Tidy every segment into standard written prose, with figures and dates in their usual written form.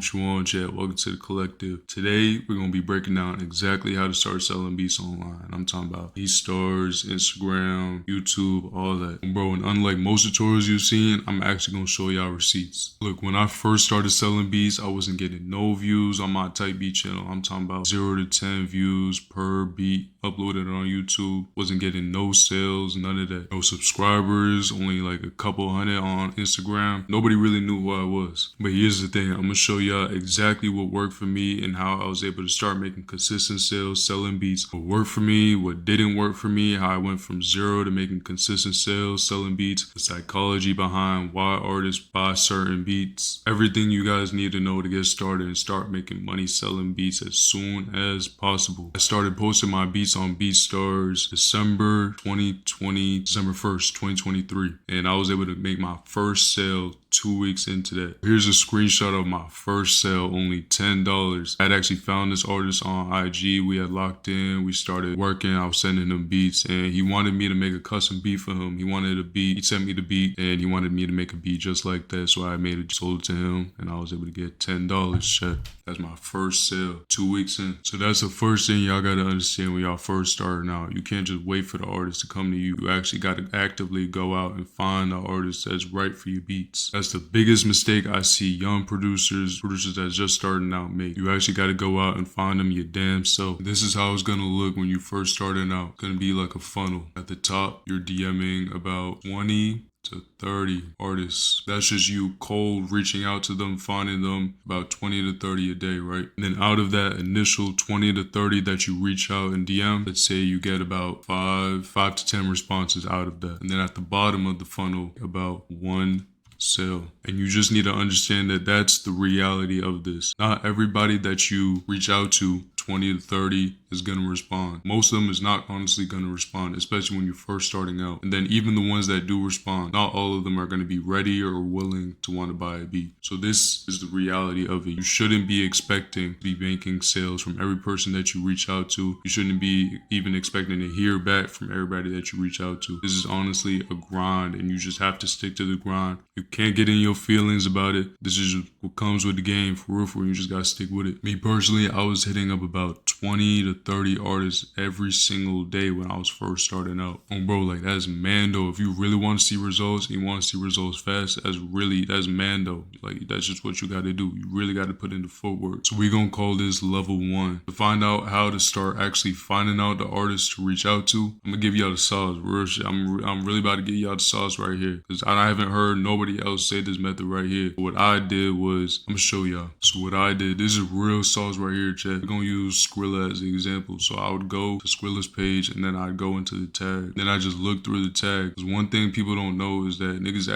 What you want, chat? Welcome to the collective. Today, we're going to be breaking down exactly how to start selling beats online. I'm talking about BeatStars, Instagram, YouTube, all that. Bro, and unlike most tutorials you've seen, I'm actually going to show y'all receipts. Look, when I first started selling beats, I wasn't getting no views on my type beat channel. I'm talking about 0 to 10 views per beat uploaded on YouTube. Wasn't getting no sales, none of that. No subscribers, only like a couple hundred on Instagram. Nobody really knew who I was. But here's the thing, I'm gonna show y'all exactly what worked for me and how I was able to start making consistent sales, selling beats. What worked for me, what didn't work for me, how I went from 0 to making consistent sales, selling beats, the psychology behind why artists buy certain beats. Everything you guys need to know to get started and start making money selling beats as soon as possible. I started posting my beats on BeatStars December 1st, 2023. And I was able to make my first sale 2 weeks into that. Here's a screenshot of my first sale, only $10. I'd actually found this artist on IG. We had locked in, we started working, I was sending him beats, and he wanted me to make a custom beat for him. He wanted a beat, he sent me the beat, and he wanted me to make a beat just like that, so I made it, sold it to him, and I was able to get $10. Check. That's my first sale, 2 weeks in. So that's the first thing y'all gotta understand when y'all first starting out. You can't just wait for the artist to come to you. You actually gotta actively go out and find the artist that's right for your beats. That's the biggest mistake I see young producers that's just starting out make. You actually got to go out and find them your damn self. This is how it's going to look when you first starting out. It's going to be like a funnel. At the top, you're DMing about 20 to 30 artists. That's just you cold reaching out to them, finding them about 20 to 30 a day, right? And then out of that initial 20 to 30 that you reach out and DM, let's say you get about 5 to 10 responses out of that. And then at the bottom of the funnel, about 1 sale. And you just need to understand that that's the reality of this. Not everybody that you reach out to, 20 to 30, is going to respond. Most of them is not honestly going to respond, especially when you're first starting out. And then even the ones that do respond, not all of them are going to be ready or willing to want to buy a beat. So this is the reality of it. You shouldn't be expecting to be making sales from every person that you reach out to. You shouldn't be even expecting to hear back from everybody that you reach out to. This is honestly a grind, and you just have to stick to the grind. You can't get in your feelings about it. This is just what comes with the game, for real, you just gotta stick with it. Me personally, I was hitting up about 20 to 30 artists every single day when I was first starting out. Bro, like that's mando. If you really want to see results and you want to see results fast, that's mando. Like that's just what you gotta do. You really gotta put in the footwork. So we're gonna call this level 1. To find out how to start actually finding out the artists to reach out to, I'm gonna give y'all the sauce. Real shit. I'm really about to give y'all the sauce right here, because I haven't heard nobody else say this method right here. What I did was, I'm gonna show y'all. So what I did, this is real sauce right here, chat. We're gonna use Skrilla as an example. So I would go to Skrilla's page and then I'd go into the tag. Then I just look through the tag. Because one thing people don't know is that niggas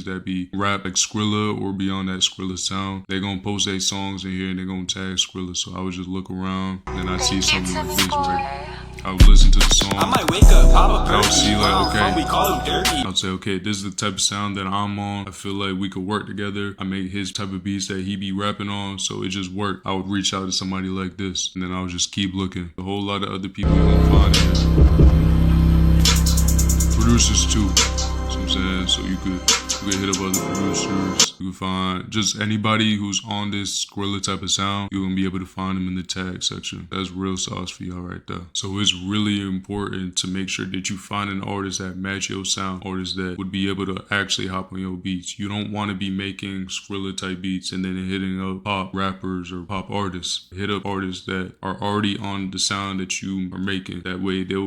that be rap like Skrilla or beyond that Skrilla sound, they gonna post their songs in here and they gonna tag Skrilla. So I would just look around and I'd see something like this, right? I would listen to the song. I might wake up, pop a I would see like, okay, we call him dirty. I'd say, okay, this is the type of sound that I'm on. I feel like we could work together. I make his type of beats that he be rapping on, so it just worked. I would reach out to somebody like this, and then I would just keep looking. A whole lot of other people you're gonna find here. Producers too, you know what I'm saying? So you could hit up other producers. You can find just anybody who's on this Skrilla type of sound. You're gonna be able to find them in the tag section. That's real sauce for y'all right there. So it's really important to make sure that you find an artist that match your sound, artists that would be able to actually hop on your beats. You don't want to be making Skrilla type beats and then hitting up pop rappers or pop artists. Hit up artists that are already on the sound that you are making. That way they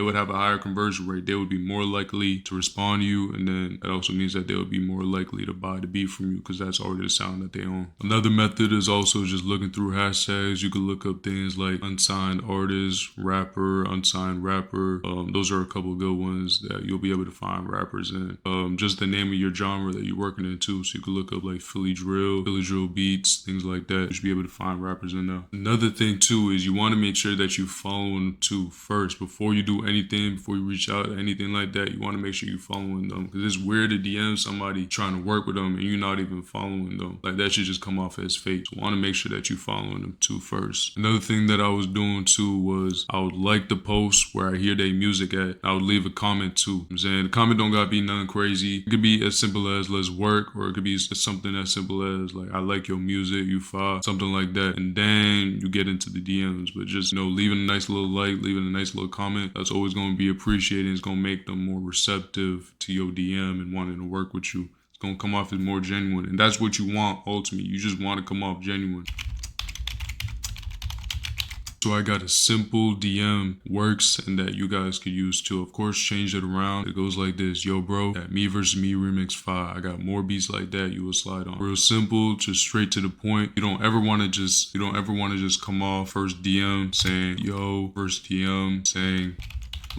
would have a higher conversion rate. They would be more likely to respond to you, and then that also means that they'll be more likely to buy the beat from you because that's already the sound that they own. Another method is also just looking through hashtags. You could look up things like unsigned artist, rapper, unsigned rapper. Those are a couple of good ones that you'll be able to find rappers in. Just the name of your genre that you're working in too. So you could look up like Philly drill beats, things like that. You should be able to find rappers in there. Another thing too is you want to make sure that you follow them too first. Before you do anything, before you reach out, anything like that, you want to make sure you're following them, because it's weird to DM somebody trying to work with them and you're not even following them. Like that should just come off as fake. So I want to make sure that you're following them too first. Another thing that I was doing too was I would like the post where I hear their music at. I would leave a comment too. You know what I'm saying the comment don't gotta be nothing crazy. It could be as simple as let's work, or it could be something as simple as like I like your music, you fire, something like that. And then you get into the DMs. But just, you know, leaving a nice little like, leaving a nice little comment, that's always going to be appreciated. It's going to make them more receptive to your DM and wanting to work with you. It's going to come off as more genuine. And that's what you want ultimately. You just want to come off genuine. So I got a simple DM works and that you guys could use too. Of course, change it around. It goes like this. Yo, bro, that Me Versus Me Remix 5. I got more beats like that you will slide on. Real simple, just straight to the point. You don't ever want to just come off first DM saying, yo, first DM saying,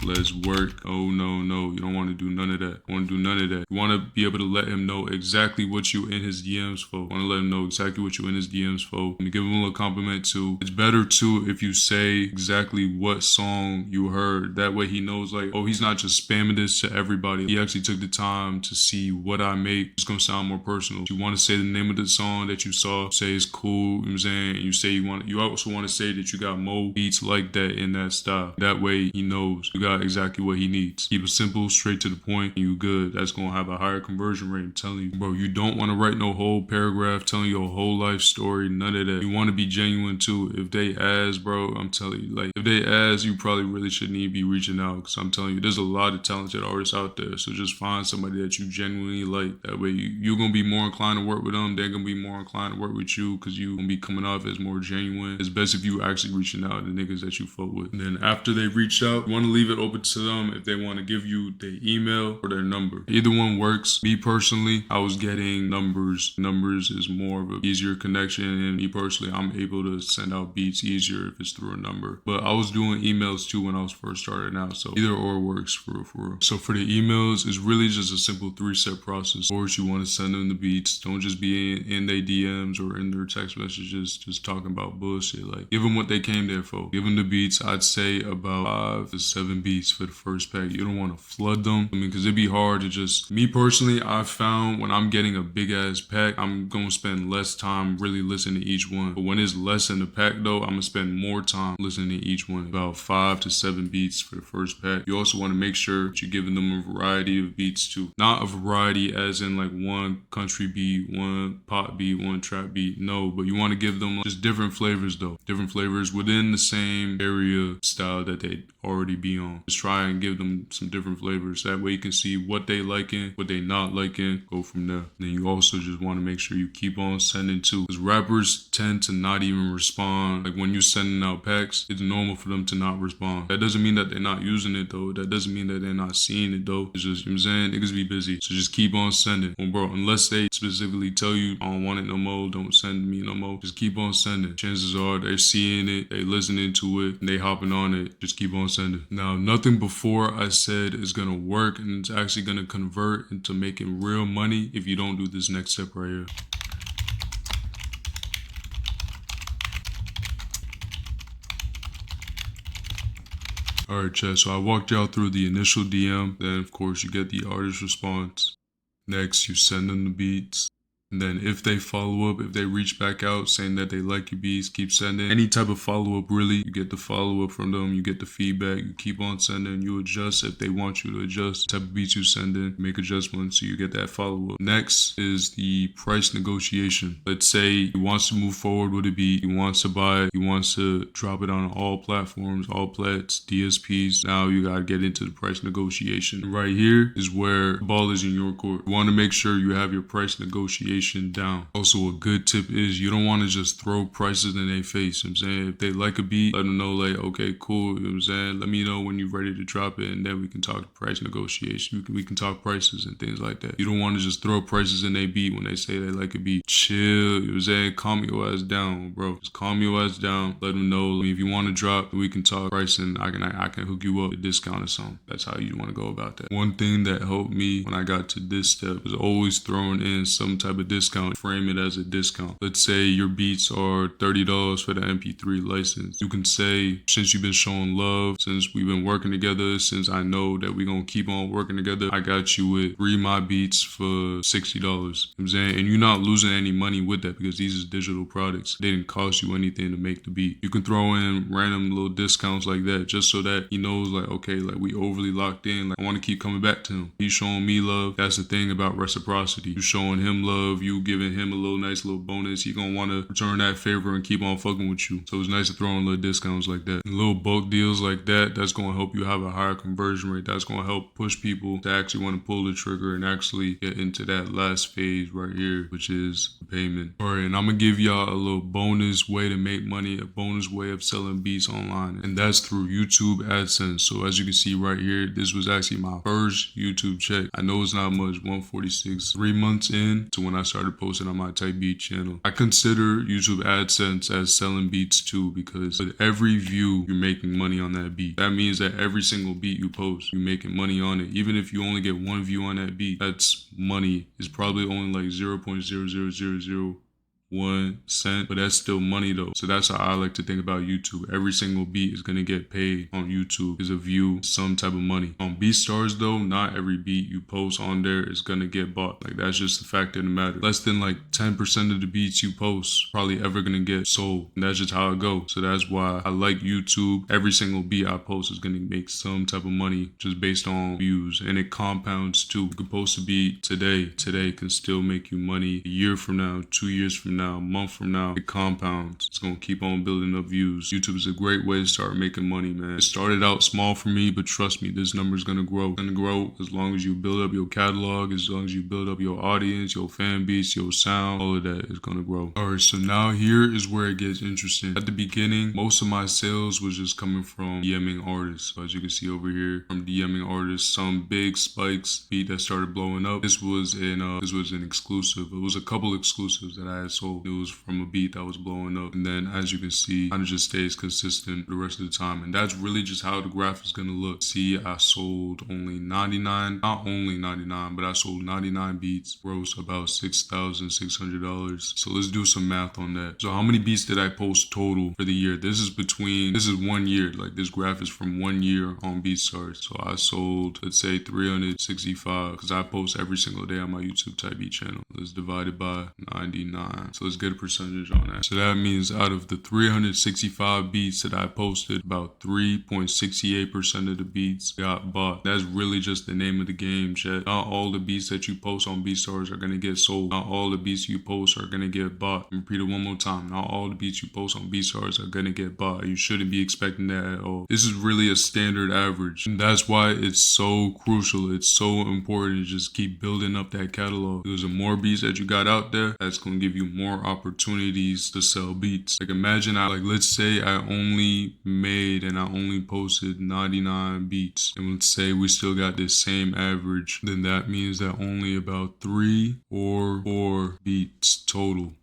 let's work. Oh, no. You don't want to do none of that. You want to do none of that. You want to be able to let him know exactly what you in his DMs for. You want to let him know exactly what you in his DMs for. And give him a little compliment too. It's better too if you say exactly what song you heard. That way he knows like, oh, he's not just spamming this to everybody. He actually took the time to see what I make. It's going to sound more personal. You want to say the name of the song that you saw. Say it's cool. You know what I'm saying? And you say you also want to say that you got more beats like that in that style. That way he knows you got exactly what he needs. Keep it simple, straight to the point, and you good. That's gonna have a higher conversion rate. I'm telling you, bro, you don't want to write no whole paragraph telling your whole life story, none of that. You want to be genuine too. If they ask, bro, I'm telling you, like, if they ask, you probably really shouldn't even be reaching out, because I'm telling you, there's a lot of talented artists out there. So just find somebody that you genuinely like. That way you're gonna be more inclined to work with them. They're gonna be more inclined to work with you, because you're gonna be coming off as more genuine. It's best if you actually reaching out to niggas that you fuck with. And then after they reach out, you want to leave it open to them if they want to give you their email or their number. Either one works. Me personally, I was getting numbers. Numbers is more of an easier connection, and me personally, I'm able to send out beats easier if it's through a number. But I was doing emails too when I was first starting out, so either or works for real. So for the emails, it's really just a simple 3-step process. Of course, you want to send them the beats. Don't just be in their DMs or in their text messages just talking about bullshit. Like, give them what they came there for. Give them the beats. I'd say about 5 to 7 beats for the first pack. You don't want to flood them. I mean, because it'd be hard to just... Me personally, I found when I'm getting a big ass pack, I'm going to spend less time really listening to each one. But when it's less in the pack though, I'm going to spend more time listening to each one. About 5 to 7 beats for the first pack. You also want to make sure that you're giving them a variety of beats too. Not a variety as in like one country beat, one pop beat, one trap beat. No, but you want to give them just different flavors though. Different flavors within the same area style that they already be on. Just try and give them some different flavors. That way you can see what they liking, what they not liking, go from there. Then you also just want to make sure you keep on sending too. Because rappers tend to not even respond. Like when you're sending out packs, it's normal for them to not respond. That doesn't mean that they're not using it though. That doesn't mean that they're not seeing it though. It's just, you know what I'm saying? Niggas be busy. So just keep on sending. Well, bro, unless they specifically tell you, I don't want it no more, don't send me no more. Just keep on sending. Chances are they're seeing it, they listening to it, and they hopping on it. Just keep on sending. Now, nothing before I said is gonna work, and it's actually gonna convert into making real money if you don't do this next step right here. Alright, chat, so I walked y'all through the initial DM, then of course you get the artist response. Next, you send them the beats. And then if they follow up, if they reach back out saying that they like your beats, keep sending. Any type of follow-up really, you get the follow-up from them, you get the feedback, you keep on sending, you adjust if they want you to adjust the type of beats you send in, make adjustments so you get that follow-up. Next is the price negotiation. Let's say he wants to move forward with a beat, he wants to buy it, he wants to drop it on all platforms, all plats, DSPs. Now you gotta get into the price negotiation. Right here is where the ball is in your court. You wanna make sure you have your price negotiation down. Also, a good tip is you don't want to just throw prices in their face. You know what I'm saying, if they like a beat, let them know like, okay, cool. You know what I'm saying, let me know when you're ready to drop it, and then we can talk price negotiation. We can talk prices and things like that. You don't want to just throw prices in their beat when they say they like a beat. Chill. You know what I'm saying, calm your ass down, bro. Just calm your ass down. Let them know, if you want to drop, we can talk pricing. I can hook you up with a discount or something. That's how you want to go about that. One thing that helped me when I got to this step was always throwing in some type of discount, frame it as a discount. Let's say your beats are $30 for the MP3 license. You can say, since you've been showing love, since we've been working together, since I know that we're going to keep on working together, I got you with 3 my beats for $60. You know what I'm saying? And you're not losing any money with that because these is digital products. They didn't cost you anything to make the beat. You can throw in random little discounts like that just so that he knows like, okay, like we overly locked in. Like I want to keep coming back to him. He's showing me love. That's the thing about reciprocity. You showing him love, you giving him a little nice little bonus. He gonna want to return that favor and keep on fucking with you. So it's nice to throw in little discounts like that. And little bulk deals like that, that's gonna help you have a higher conversion rate. That's gonna help push people to actually want to pull the trigger and actually get into that last phase right here, which is payment. All right, and I'm gonna give y'all a little bonus way to make money, a bonus way of selling beats online, and that's through YouTube AdSense. So as you can see right here, this was actually my first YouTube check. I know it's not much, 146, 3 months in to when I started posting on my Type Beat channel. I consider YouTube AdSense as selling beats too, because with every view, you're making money on that beat. That means that every single beat you post, you're making money on it. Even if you only get 1 view on that beat, that's money. It's probably only like 0.00001 cent, but that's still money though. So that's how I like to think about YouTube. Every single beat is gonna get paid on YouTube as a view, some type of money. On BeatStars though, not every beat you post on there is gonna get bought. Like that's just the fact of the matter. Less than like 10% of the beats you post probably ever gonna get sold. And that's just how it goes. So that's why I like YouTube. Every single beat I post is gonna make some type of money just based on views, and it compounds too. You can post a beat today can still make you money a year from now, 2 years from now, a month from now. It compounds. It's gonna keep on building up views. YouTube is a great way to start making money, man. It started out small for me, but trust me, this number is gonna grow. It's gonna grow as long as you build up your catalog, as long as you build up your audience, your fan base, your sound, all of that is gonna grow. Alright, so now here is where it gets interesting. At the beginning, most of my sales was just coming from DMing artists. So as you can see over here, from DMing artists, some big spikes, beat that started blowing up. This was an exclusive. It was a couple exclusives that I had sold. It was from a beat that was blowing up. And then as you can see, kind of just stays consistent the rest of the time. And that's really just how the graph is gonna look. See, I sold only 99, not only 99, but I sold 99 beats, gross about $6,600. So let's do some math on that. So how many beats did I post total for the year? This is 1 year. Like this graph is from 1 year on BeatStars. So I sold, let's say 365, because I post every single day on my YouTube Type Beat channel. Let's divide it by 99. So let's get a percentage on that. So that means out of the 365 beats that I posted, about 3.68% of the beats got bought. That's really just the name of the game, chat. Not all the beats that you post on BeatStars are gonna get sold. Not all the beats you post are gonna get bought. Repeat it one more time. Not all the beats you post on BeatStars are gonna get bought. You shouldn't be expecting that at all. This is really a standard average. And that's why it's so crucial. It's so important to just keep building up that catalog. Because the more beats that you got out there, that's gonna give you more opportunities to sell beats. Like imagine let's say I only made and I only posted 99 beats, and let's say we still got this same average, then that means that only about 3 or 4 beats total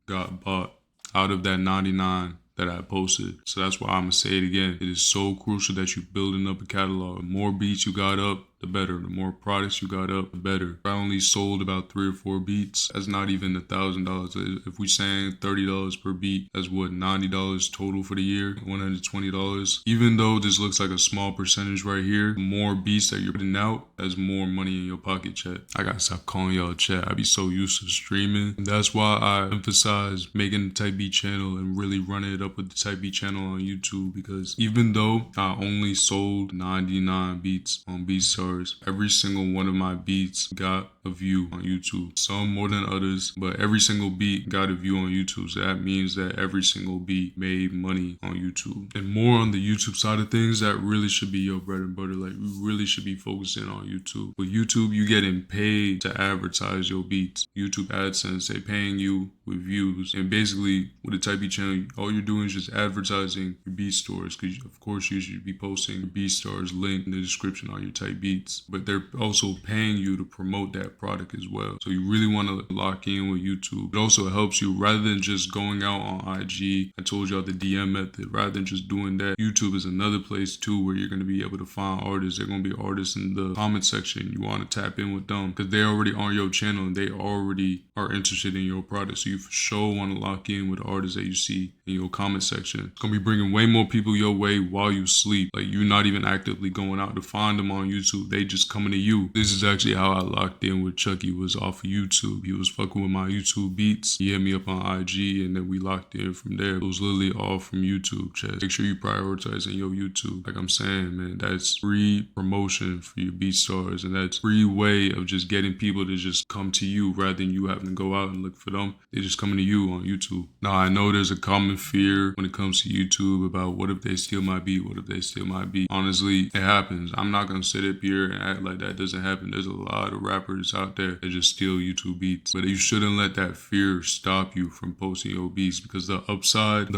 got bought out of that 99 that I posted. So that's why I'm gonna say it again. It is so crucial that you're building up a catalog. The more beats you got up, the better. The more products you got up, the better. If I only sold about 3 or 4 beats, that's not even $1,000. If we saying $30 per beat, that's what, $90 total for the year, $120. Even though this looks like a small percentage right here, the more beats that you're putting out, that's more money in your pocket, chat. I gotta stop calling y'all chat. I be so used to streaming. And that's why I emphasize making the Type Beat channel and really running it up with the Type Beat channel on YouTube, because even though I only sold 99 beats on BeatStars, every single one of my beats got a view on YouTube. Some more than others, but every single beat got a view on YouTube. So that means that every single beat made money on YouTube. And more on the YouTube side of things, that really should be your bread and butter. Like you really should be focusing on YouTube. With YouTube, you getting paid to advertise your beats. YouTube AdSense, they paying you with views. And basically with the Type Beat channel, all you're doing is just advertising your beat stores, because of course you should be posting your BeatStars link in the description on your Type Beats. But they're also paying you to promote that that product as well. So you really want to lock in with YouTube. It also helps you rather than just going out on IG. I told y'all the DM method. Rather than just doing that, YouTube is another place too where you're going to be able to find artists. They're going to be artists in the comment section. You want to tap in with them because they're already on your channel and they already are interested in your product. So you for sure want to lock in with artists that you see in your comment section. It's going to be bringing way more people your way while you sleep. Like you're not even actively going out to find them on YouTube. They just coming to you. This is actually how I locked in with Chucky, was off of YouTube. He was fucking with my YouTube beats. He hit me up on IG and then we locked in from there. It was literally all from YouTube, chat. Make sure you prioritize in your YouTube. Like I'm saying, man, that's free promotion for your beat stars and that's free way of just getting people to just come to you rather than you having to go out and look for them. They just coming to you on YouTube. Now I know there's a common fear when it comes to YouTube about what if they steal my beat? What if they steal my beat? Honestly, it happens. I'm not gonna sit up here and act like that doesn't happen. There's a lot of rappers out there that just steal YouTube beats. But you shouldn't let that fear stop you from posting your beats because the upside,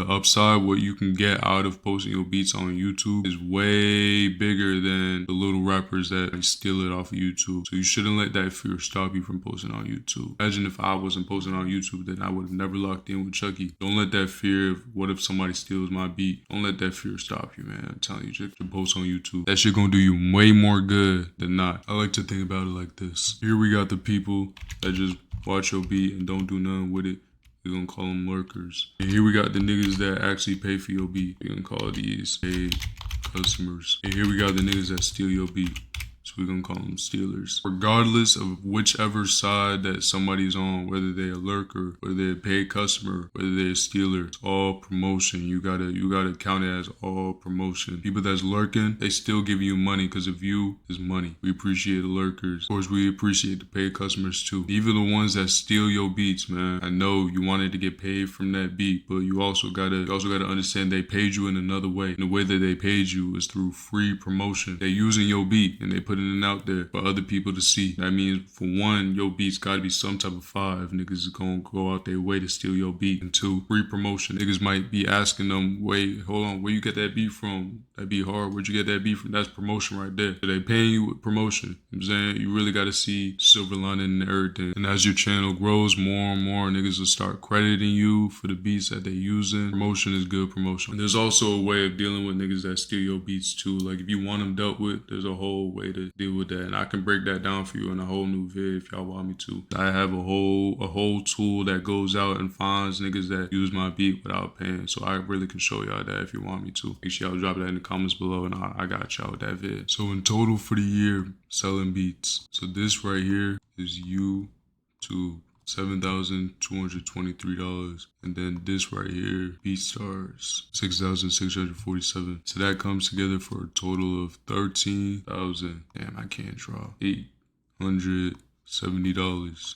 what you can get out of posting your beats on YouTube is way bigger than the little rappers that steal it off of YouTube. So you shouldn't let that fear stop you from posting on YouTube. Imagine if I wasn't posting on YouTube, then I would have never locked in with Chucky. Don't let that fear of what if somebody steals my beat. Don't let that fear stop you, man. I'm telling you, just to post on YouTube. That shit gonna do you way more good than not. I like to think about it like this. Here we got the people that just watch your beat and don't do nothing with it. We're gonna call them lurkers. And here we got the niggas that actually pay for your beat. We're gonna call these paid customers. And here we got the niggas that steal your beat. So we're gonna call them stealers. Regardless of whichever side that somebody's on, whether they're a lurker, whether they're a paid customer, whether they're a stealer, it's all promotion. You gotta count it as all promotion. People that's lurking, they still give you money because of you is money. We appreciate the lurkers. Of course, we appreciate the paid customers too. Even the ones that steal your beats, man. I know you wanted to get paid from that beat, but you also gotta understand they paid you in another way. And the way that they paid you is through free promotion. They're using your beat and they put it out there for other people to see. That means for one, your beats gotta be some type of fire. Niggas is gonna go out their way to steal your beat. And two, free promotion. Niggas might be asking them, wait, hold on, where you get that beat from? That beat hard. Where'd you get that beat from? That's promotion right there. So they paying you with promotion. You know what I'm saying? You really gotta see silver lining and everything. And as your channel grows more and more, niggas will start crediting you for the beats that they using. Promotion is good promotion. And there's also a way of dealing with niggas that steal your beats too. Like if you want them dealt with, there's a whole way to deal with that. And I can break that down for you in a whole new vid if y'all want me to. I have a whole tool that goes out and finds niggas that use my beat without paying. So I really can show y'all that if you want me to. Make sure y'all drop that in the comments below and I got y'all with that vid. So in total for the year, selling beats. So this right here is YouTube. $7,223, and then this right here, BeatStars, 6,647. So that comes together for a total of 13,000. Damn, I can't draw. $870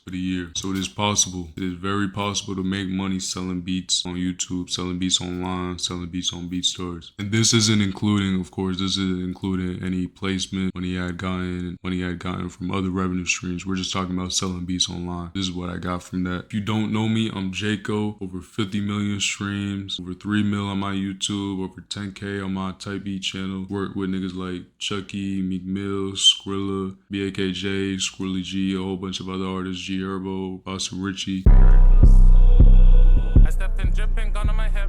for the year. So it is possible. It is very possible to make money selling beats on YouTube, selling beats online, selling beats on BeatStars. And this isn't including, of course, this isn't including any placement, money I had gotten from other revenue streams. We're just talking about selling beats online. This is what I got from that. If you don't know me, I'm Jayco. Over 50 million streams, over 3 mil on my YouTube, over 10K on my Type Beat channel. Work with niggas like Chucky, Meek Mill, Skrilla, BAKJ, Squirrely G, a whole bunch of other artists, G Herbo, Boston Richie. I stepped in dripping, gun on my hip.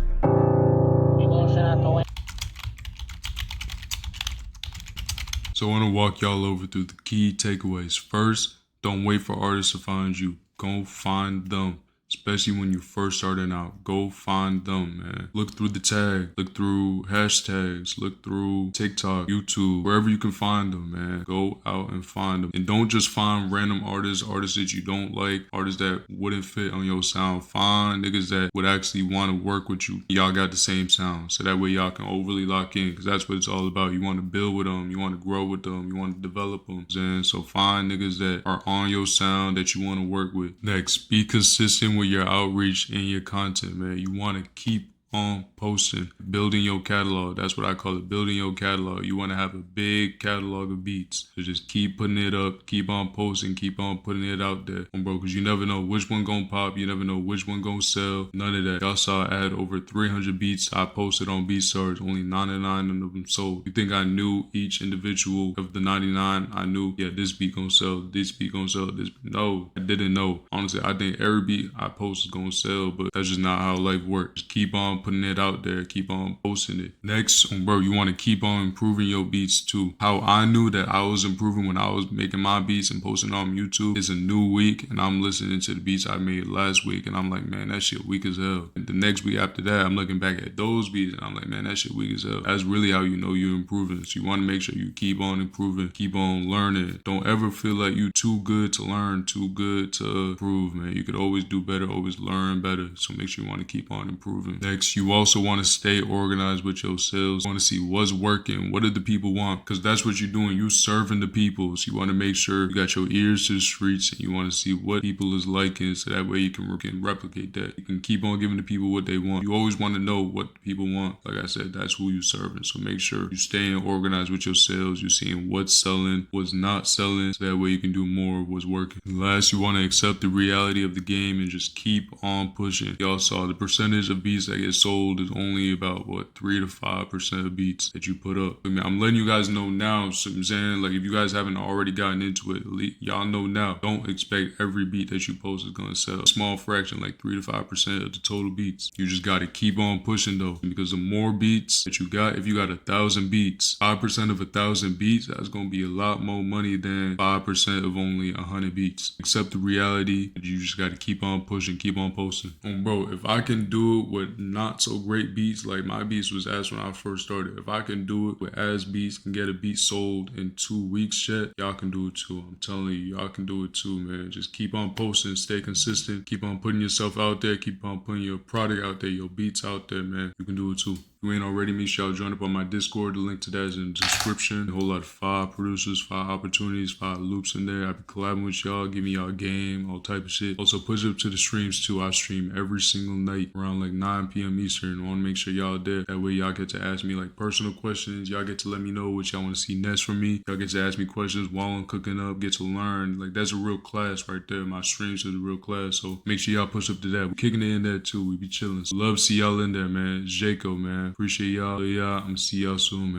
So I want to walk y'all over through the key takeaways. First, don't wait for artists to find you. Go find them. Especially when you first starting out, go find them, man. Look through the tag, look through hashtags, look through TikTok, YouTube, wherever you can find them, man. Go out and find them. And don't just find random artists that you don't like, artists that wouldn't fit on your sound. Find niggas that would actually want to work with you. Y'all got the same sound, so that way y'all can overly lock in, because that's what it's all about. You want to build with them, you want to grow with them, you want to develop them. And so find niggas that are on your sound that you want to work with. Next, be consistent with your outreach and your content, man. You want to keep on posting, building your catalog. That's what I call it, building your catalog. You want to have a big catalog of beats. So just keep putting it up, keep on posting, keep on putting it out there, bro, because you never know which one gonna pop, you never know which one gonna sell, none of that. Y'all saw I had over 300 beats I posted on BeatStars, only 99 of them sold. You think I knew each individual of the 99? I knew, yeah, this beat gonna sell, this beat gonna sell, this. No, I didn't know. Honestly, I think every beat I post is gonna sell, but that's just not how life works. Just keep on putting it out there, keep on posting it. Next, bro, you want to keep on improving your beats too. How I knew that I was improving when I was making my beats and posting on YouTube is a new week, and I'm listening to the beats I made last week, and I'm like, man, that shit weak as hell. And the next week after that, I'm looking back at those beats, and I'm like, man, that shit weak as hell. That's really how you know you're improving. So you want to make sure you keep on improving, keep on learning. Don't ever feel like you too good to learn, too good to improve, man. You could always do better, always learn better. So make sure you want to keep on improving. Next, you also want to stay organized with your sales. You want to see what's working, what do the people want, because that's what you're doing. You serving the people. So you want to make sure you got your ears to the streets, and you want to see what people is liking, so that way you can replicate that. You can keep on giving the people what they want. You always want to know what the people want. Like I said, that's who you serving. So make sure you staying organized with your sales. You're seeing what's selling, what's not selling, so that way you can do more of what's working. And last, you want to accept the reality of the game and just keep on pushing. Y'all saw the percentage of beats that get sold is only about 3 to 5% of beats that you put up. I mean, I'm letting you guys know now. So I'm saying, like, if you guys haven't already gotten into it, y'all know now. Don't expect every beat that you post is gonna sell. A small fraction, like 3 to 5% of the total beats. You just gotta keep on pushing though, because the more beats that you got, if you got 1,000 beats, 5% of 1,000 beats, that's gonna be a lot more money than 5% of only 100 beats. Accept the reality. You just gotta keep on pushing, keep on posting. Bro, if I can do it with not so great beats, like my beats was ass when I first started. If I can do it with ass beats and get a beat sold in 2 weeks yet, y'all can do it too. I'm telling you, y'all can do it too, man. Just keep on posting, stay consistent, keep on putting yourself out there, keep on putting your product out there, your beats out there, man. You can do it too. If you ain't already, make sure y'all join up on my Discord. The link to that is in the description. A whole lot of fire producers, fire opportunities, fire loops in there. I be collabing with y'all, giving y'all game, all type of shit. Also, push up to the streams too. I stream every single night around like 9 p.m. Eastern. I want to make sure y'all there. That way y'all get to ask me like personal questions. Y'all get to let me know what y'all want to see next from me. Y'all get to ask me questions while I'm cooking up. Get to learn. Like, that's a real class right there. My streams are the real class. So make sure y'all push up to that. We're kicking it in there too. We be chilling. So love to see y'all in there, man. It's Jayco, man. Appreciate y'all. Yeah, I'm gonna see y'all soon, man.